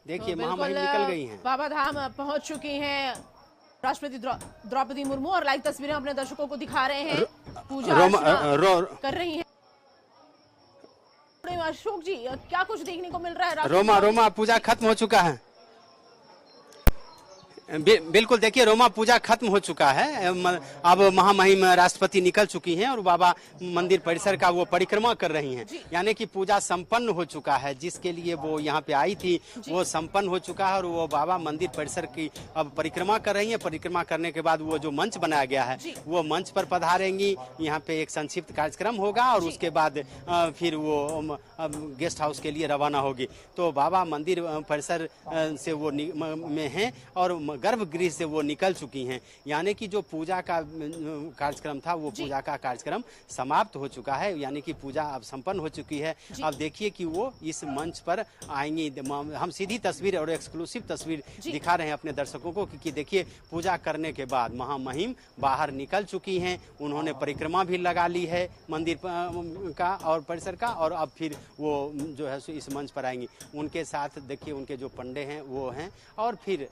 देखिए तो महामहिम निकल गई हैं। बाबा धाम पहुंच चुकी हैं राष्ट्रपति द्रौपदी मुर्मू और लाइव तस्वीरें अपने दर्शकों को दिखा रहे हैं। पूजा अर्चना कर रही हैं। अशोक जी, क्या कुछ देखने को मिल रहा है? रोमा पूजा खत्म हो चुका है। बिल्कुल, देखिए रोमा पूजा खत्म हो चुका है। अब महामहिम राष्ट्रपति निकल चुकी हैं और बाबा मंदिर परिसर का वो परिक्रमा कर रही हैं, यानी कि पूजा संपन्न हो चुका है। जिसके लिए वो यहाँ पे आई थी वो संपन्न हो चुका है और वो बाबा मंदिर परिसर की अब परिक्रमा कर रही हैं। परिक्रमा करने के बाद वो जो मंच बनाया गया है वो मंच पर पधारेंगी। यहाँ पे एक संक्षिप्त कार्यक्रम होगा और उसके बाद फिर वो गेस्ट हाउस के लिए रवाना होगी। तो बाबा मंदिर परिसर से वो में हैं और गर्भगृह से वो निकल चुकी हैं, यानी कि जो पूजा का कार्यक्रम था वो पूजा का कार्यक्रम समाप्त हो चुका है, यानी कि पूजा अब संपन्न हो चुकी है। अब देखिए कि वो इस मंच पर आएंगी। हम सीधी तस्वीर और एक्सक्लूसिव तस्वीर दिखा रहे हैं अपने दर्शकों को कि देखिए पूजा करने के बाद महामहिम बाहर निकल चुकी हैं। उन्होंने परिक्रमा भी लगा ली है मंदिर का और परिसर का, और अब फिर वो जो है इस मंच पर आएंगी। उनके साथ देखिए उनके जो पंडे हैं वो हैं और फिर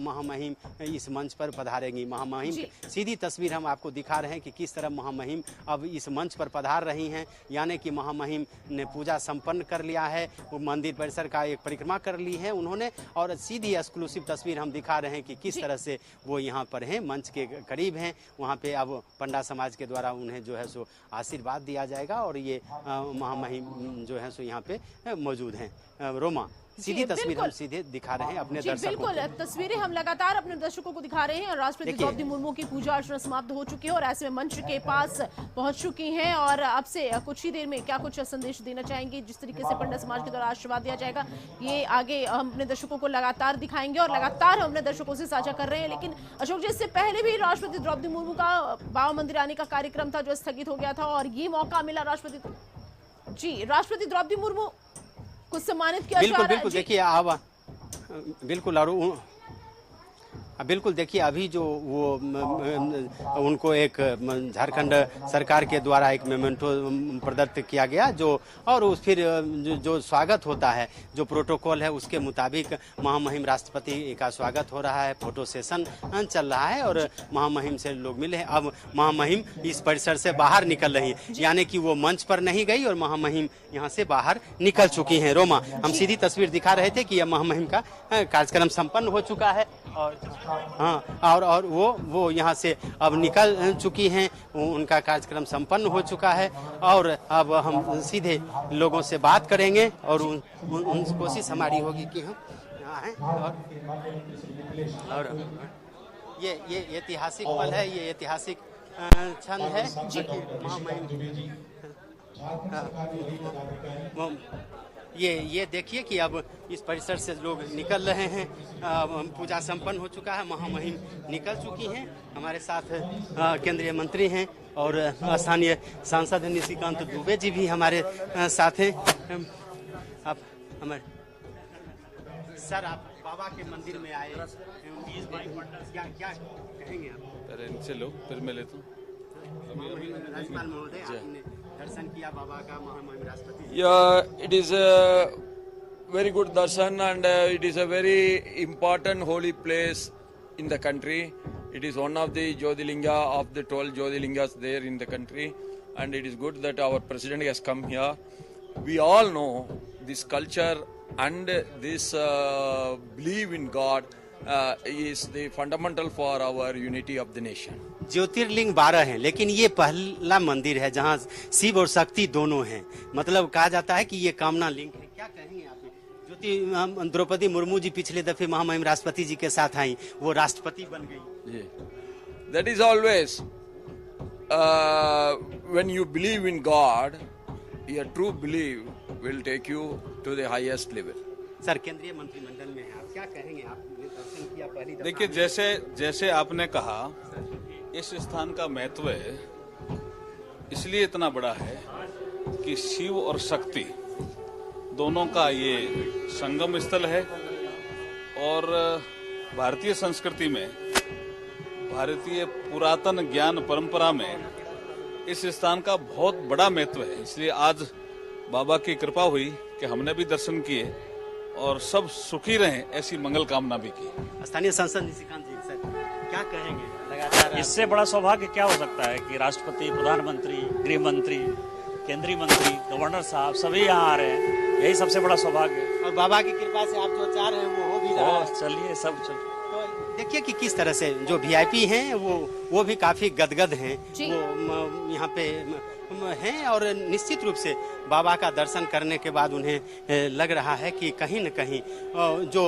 महामहिम इस मंच पर पधारेंगी। महामहिम सीधी तस्वीर हम आपको दिखा रहे हैं कि किस तरह महामहिम अब इस मंच पर पधार रही हैं, यानी कि महामहिम ने पूजा संपन्न कर लिया है। वो मंदिर परिसर का एक परिक्रमा कर ली है उन्होंने, और सीधी एक्सक्लूसिव तस्वीर हम दिखा रहे हैं कि किस तरह से वो यहाँ पर हैं, मंच के करीब हैं। वहाँ पे अब पंडा समाज के द्वारा उन्हें जो है सो आशीर्वाद दिया जाएगा और ये महामहिम जो है सो यहाँ पे मौजूद हैं। रोमा, सीधी तस्वीर हम सीधे दिखा रहे हैं अपने दर्शकों को। बिल्कुल, तस्वीरें हम लगातार अपने दर्शकों को दिखा रहे हैं। राष्ट्रपति द्रौपदी मुर्मू की पूजा अर्चना समाप्त हो चुकी है और ऐसे में मंच के पास पहुंच चुकी हैं और अब से कुछ ही देर में क्या कुछ संदेश देना चाहेंगे, जिस तरीके से पंडित समाज के द्वारा आशीर्वाद दिया जाएगा, ये आगे हम अपने दर्शकों को लगातार दिखाएंगे और लगातार हम अपने दर्शकों से साझा कर रहे हैं। लेकिन अशोक जी, इससे पहले भी राष्ट्रपति द्रौपदी मुर्मू का बाबा मंदिर आने का कार्यक्रम था जो स्थगित हो गया था और ये मौका मिला राष्ट्रपति द्रौपदी मुर्मू कुछ सम्मानित किया। बिल्कुल देखिए अब बिल्कुल देखिए अभी जो वो उनको एक झारखंड सरकार के द्वारा एक मेमेंटो प्रदत्त किया गया जो, और उस फिर जो स्वागत होता है, जो प्रोटोकॉल है उसके मुताबिक महामहिम राष्ट्रपति का स्वागत हो रहा है। फोटो सेशन चल रहा है और महामहिम से लोग मिले हैं। अब महामहिम इस परिसर से बाहर निकल रही है, यानी कि वो मंच पर नहीं गई और महामहिम यहाँ से बाहर निकल चुकी हैं। रोमा, हम सीधी तस्वीर दिखा रहे थे कि यह महामहिम का कार्यक्रम संपन्न हो चुका है और और वो यहाँ से अब निकल चुकी हैं। उनका कार्यक्रम संपन्न हो चुका है और अब हम सीधे लोगों से बात करेंगे और उन कोशिश हमारी होगी कि हम यहाँ हैं और ये ऐतिहासिक पल है, ये ऐतिहासिक क्षण है कि महामहिम ये देखिए कि अब इस परिसर से लोग निकल रहे हैं। पूजा संपन्न हो चुका है, महामहिम निकल चुकी हैं। हमारे साथ केंद्रीय मंत्री हैं और स्थानीय सांसद निशिकांत दुबे जी भी हमारे साथ हैं। आप हमारे सर, आप बाबा के मंदिर में आए, क्या कहेंगे आप? इनसे लो फिर मैं लेता हूँ। राज्यपाल महोदय, आपने दर्शन किया बाबा का महामहिम राष्ट्रपति? Yeah, it is a very good darshan and it is a very important holy place in the country. It is one of the Jyotirlinga of the 12 Jyotirlingas there in the country, and it is good that our president has come here. We all know this culture and this belief in God is the fundamental for our unity of the nation. ज्योतिर्लिंग 12 हैं, लेकिन ये पहला मंदिर है जहाँ शिव और शक्ति दोनों हैं। मतलब कहा जाता है कि ये कामना लिंग है। क्या कहेंगे आप? द्रौपदी मुर्मू जी पिछले दफे महामहिम राष्ट्रपति जी के साथ आई, वो राष्ट्रपति बन गई। That is always when you believe in God, your true belief will take you to the highest level. Sir, केंद्रीय मंत्रिमंडल में है, आप क्या कहेंगे? आपने दर्शन किया पहली दफा? देखिए, जैसे आपने कहा, इस स्थान का महत्व इसलिए इतना बड़ा है कि शिव और शक्ति दोनों का ये संगम स्थल है और भारतीय संस्कृति में, भारतीय पुरातन ज्ञान परंपरा में इस स्थान का बहुत बड़ा महत्व है। इसलिए आज बाबा की कृपा हुई कि हमने भी दर्शन किए और सब सुखी रहें ऐसी मंगल कामना भी की। स्थानीय सांसद निशिकांत जी सर क्या कहेंगे? लगातार इससे बड़ा सौभाग्य क्या हो सकता है कि राष्ट्रपति, प्रधानमंत्री, गृह मंत्री, केंद्रीय मंत्री, गवर्नर साहब सभी यहाँ आ रहे हैं, यही सबसे बड़ा सौभाग्य है। और बाबा की कृपा से आप जो चाह रहे हैं वो हो भी रहा है। चलिए सब चल। तो देखिए कि किस तरह से जो वीआईपी हैं वो भी काफी गदगद हैं, वो यहाँ पे हैं और निश्चित रूप से बाबा का दर्शन करने के बाद उन्हें लग रहा है कि कहीं न कहीं जो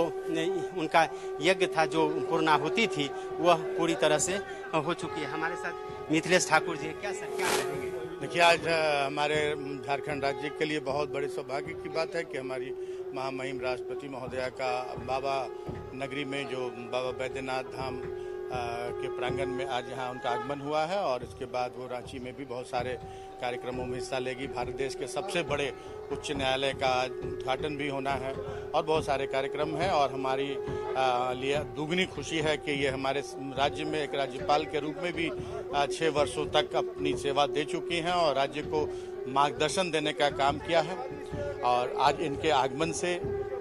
उनका यज्ञ था, जो पूर्णाहुति थी, वह पूरी तरह से हो चुकी है। हमारे साथ मिथिलेश ठाकुर जी क्या सर क्या कहेंगे? देखिए, आज हमारे झारखंड राज्य के लिए बहुत बड़े सौभाग्य की बात है कि हमारी महामहिम राष्ट्रपति महोदया का बाबा नगरी में जो बाबा बैद्यनाथ धाम के प्रांगण में आज यहाँ उनका आगमन हुआ है और इसके बाद वो रांची में भी बहुत सारे कार्यक्रमों में हिस्सा लेगी। भारत देश के सबसे बड़े उच्च न्यायालय का उद्घाटन भी होना है और बहुत सारे कार्यक्रम हैं और हमारी लिए दुगनी खुशी है कि ये हमारे राज्य में एक राज्यपाल के रूप में भी 6 वर्षों तक अपनी सेवा दे चुकी हैं और राज्य को मार्गदर्शन देने का काम किया है और आज इनके आगमन से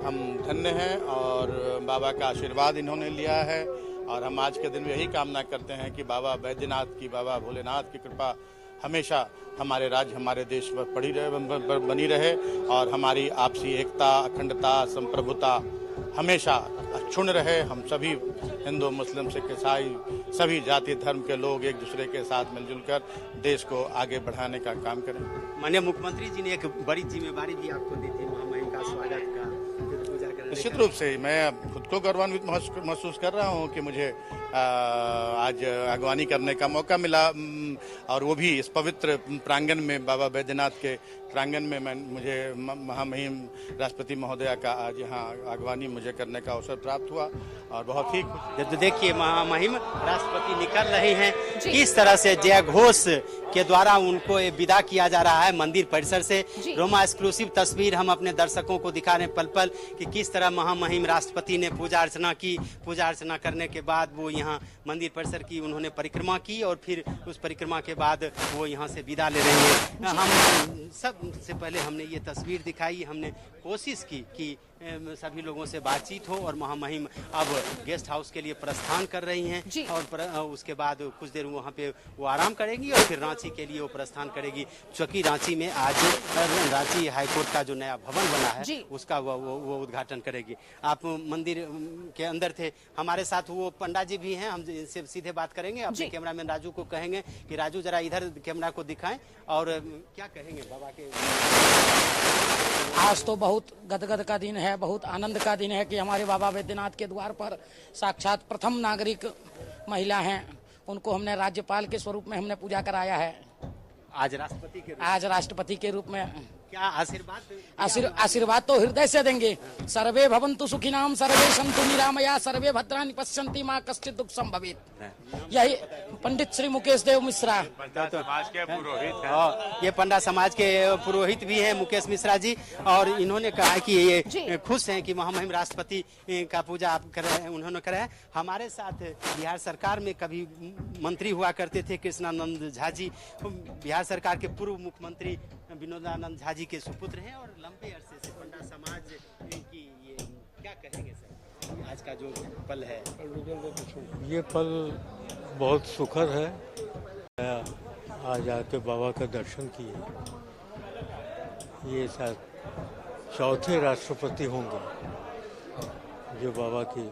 हम धन्य हैं और बाबा का आशीर्वाद इन्होंने लिया है और हम आज के दिन में यही कामना करते हैं कि बाबा बैद्यनाथ की, बाबा भोलेनाथ की कृपा हमेशा हमारे राज्य, हमारे देश पर बनी रहे और हमारी आपसी एकता, अखंडता, संप्रभुता हमेशा अक्षुण्ण रहे। हम सभी हिंदू, मुस्लिम, सिख, ईसाई सभी जाति धर्म के लोग एक दूसरे के साथ मिलजुल कर देश को आगे बढ़ाने का काम करें। माननीय मुख्यमंत्री जी ने एक बड़ी जिम्मेवारी भी आपको दी थी, महामहिम का स्वागत का, पूजा करने का। निश्चित रूप से मैं खुद को गौरवान्वित महसूस कर रहा हूं कि मुझे आज अगवानी करने का मौका मिला और वो भी इस पवित्र प्रांगण में, बाबा बैद्यनाथ के प्रांगण में मुझे महामहिम राष्ट्रपति महोदया का आज यहाँ अगवानी मुझे करने का अवसर प्राप्त हुआ और बहुत ही तो देखिए महामहिम राष्ट्रपति निकल रहे हैं, किस तरह से जय घोष के द्वारा उनको विदा किया जा रहा है मंदिर परिसर से। रोमा एक्सक्लूसिव तस्वीर हम अपने दर्शकों को दिखा रहे हैं पल पल कि किस तरह महामहिम राष्ट्रपति ने पूजा अर्चना की। पूजा अर्चना करने के बाद वो यहाँ मंदिर परिसर की उन्होंने परिक्रमा की और फिर उस परिक्रमा के बाद वो यहाँ से विदा ले रहे हैं। हम सबसे पहले हमने ये तस्वीर दिखाई, हमने कोशिश की कि सभी लोगों से बातचीत हो और महामहिम अब गेस्ट हाउस के लिए प्रस्थान कर रही हैं और उसके बाद कुछ देर वहाँ पे वो आराम करेंगी और फिर रांची के लिए वो प्रस्थान करेगी। क्योंकि रांची में आज रांची हाईकोर्ट का जो नया भवन बना है उसका वो उद्घाटन करेगी। आप मंदिर के अंदर थे, हमारे साथ वो पंडा जी भी हैं, हम इनसे सीधे बात करेंगे। अपने कैमरामैन राजू को कहेंगे कि राजू जरा इधर कैमरा को दिखाएं और क्या कहेंगे बाबा के। आज तो बहुत गदगद का दिन है, बहुत आनंद का दिन है कि हमारे बाबा बैद्यनाथ के द्वार पर साक्षात प्रथम नागरिक महिला हैं, उनको हमने राज्यपाल के स्वरूप में हमने पूजा कराया है। आज राष्ट्रपति के रूप में क्या आशीर्वाद तो हृदय से देंगे। सर्वे भवन्तु सुखिनाम, सर्वे सन्तु निरामया, सर्वे भद्राणि पश्यन्ति, मां कश्चित् दुःख संभवेत्। यही पंडित श्री मुकेश देव मिश्रा समाज के पुरोहित हैं। ये पंडा समाज के पुरोहित भी हैं मुकेश मिश्रा जी और इन्होंने कहा कि ये खुश हैं कि महामहिम राष्ट्रपति का पूजा आप कर रहे हैं, उन्होंने कराया। हमारे साथ बिहार सरकार में कभी मंत्री हुआ करते थे कृष्णानंद झा जी, बिहार सरकार के पूर्व मुख्यमंत्री विनोदानंद झा जी के सुपुत्र हैं और लंबे अरसे से पंडा समाज की ये क्या कहेंगे सर आज का जो पल है? ये पल बहुत सुखद है। आज आके बाबा का दर्शन किए। ये शायद चौथे राष्ट्रपति होंगे जो बाबा की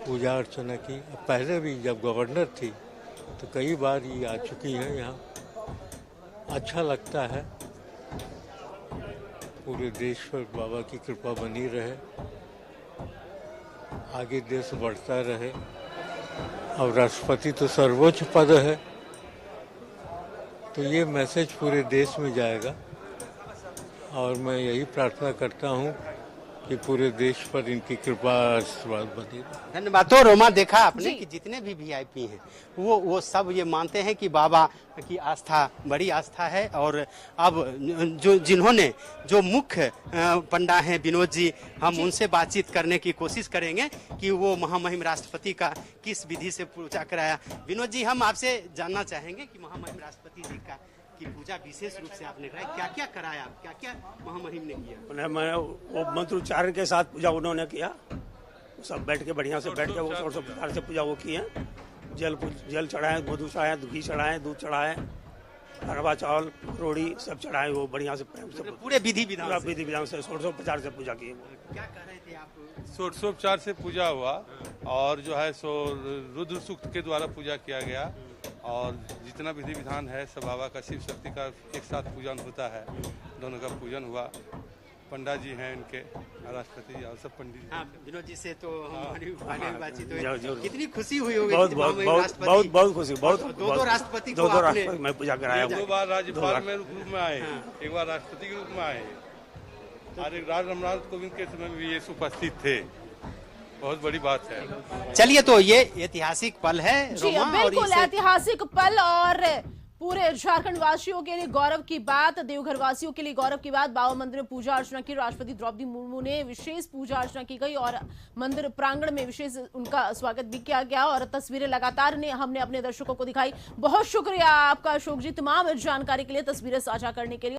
पूजा अर्चना की। पहले भी जब गवर्नर थी तो कई बार ये आ चुकी हैं यहाँ। अच्छा लगता है। पूरे देश पर बाबा की कृपा बनी रहे, आगे देश बढ़ता रहे और राष्ट्रपति तो सर्वोच्च पद है, तो ये मैसेज पूरे देश में जाएगा और मैं यही प्रार्थना करता हूँ कि पूरे देश पर इनकी कृपा आशीर्वाद बनी रहे। धन्यवाद। तो रोमा देखा आपने कि जितने भी वीआईपी हैं वो सब ये मानते हैं कि बाबा की आस्था बड़ी आस्था है और अब जिन्होंने जो मुख्य पंडा हैं विनोद जी, हम उनसे बातचीत करने की कोशिश करेंगे कि वो महामहिम राष्ट्रपति का किस विधि से पूजा कराया। विनोद जी, हम आपसे जानना चाहेंगे कि महामहिम राष्ट्रपति जी का की पूजा विशेष रूप से आपने कराई, क्या क्या कराया, क्या क्या महामहिम ने किया? मैं वो मंत्रोच्चारण के साथ पूजा उन्होंने किया, सब बैठ के बढ़िया से बैठ के वो षोडशोपचार से पूजा वो किए, जल चढ़ाए, मधु चढ़ाए, घी चढ़ाए, दूध चढ़ाए, अरवा चावल, रोड़ी सब चढ़ाए, वो बढ़िया से प्रेम से पूरे विधि विधान से षोडशोपचार से पूजा की। क्या कह रहे थे आप? षोडशोपचार से पूजा हुआ और जो है सो रुद्र सूक्त के द्वारा पूजा किया गया और जितना विधि विधान है सब बाबा का शिव शक्ति का एक साथ पूजन होता है, दोनों का पूजन हुआ। पंडा जी हैं इनके, राष्ट्रपति जी और सब पंडित जी। हाँ, विनोद जी से तो हमारी बातचीत जरूर। हुई, कितनी खुशी हुई होगी? बहुत खुशी, दो राष्ट्रपति को आपने मैं पूजा कराया। 2 बार राज्यपाल में रूप में आए, एक बार राष्ट्रपति के रूप में आए और एक रामनाथ कोविंद के समय में भी ये उपस्थित थे। बहुत बड़ी बात है। चलिए, तो ये ऐतिहासिक पल है जी, रोमा, बिल्कुल ऐतिहासिक पल और पूरे झारखंड वासियों के लिए गौरव की बात, देवघर वासियों के लिए गौरव की बात। बाबा मंदिर में पूजा अर्चना की, राष्ट्रपति द्रौपदी मुर्मू ने विशेष पूजा अर्चना की गई और मंदिर प्रांगण में विशेष उनका स्वागत भी किया गया और तस्वीरें लगातार हमने अपने दर्शकों को दिखाई। बहुत शुक्रिया आपका अशोक जी, तमाम जानकारी के लिए, तस्वीरें साझा करने के लिए।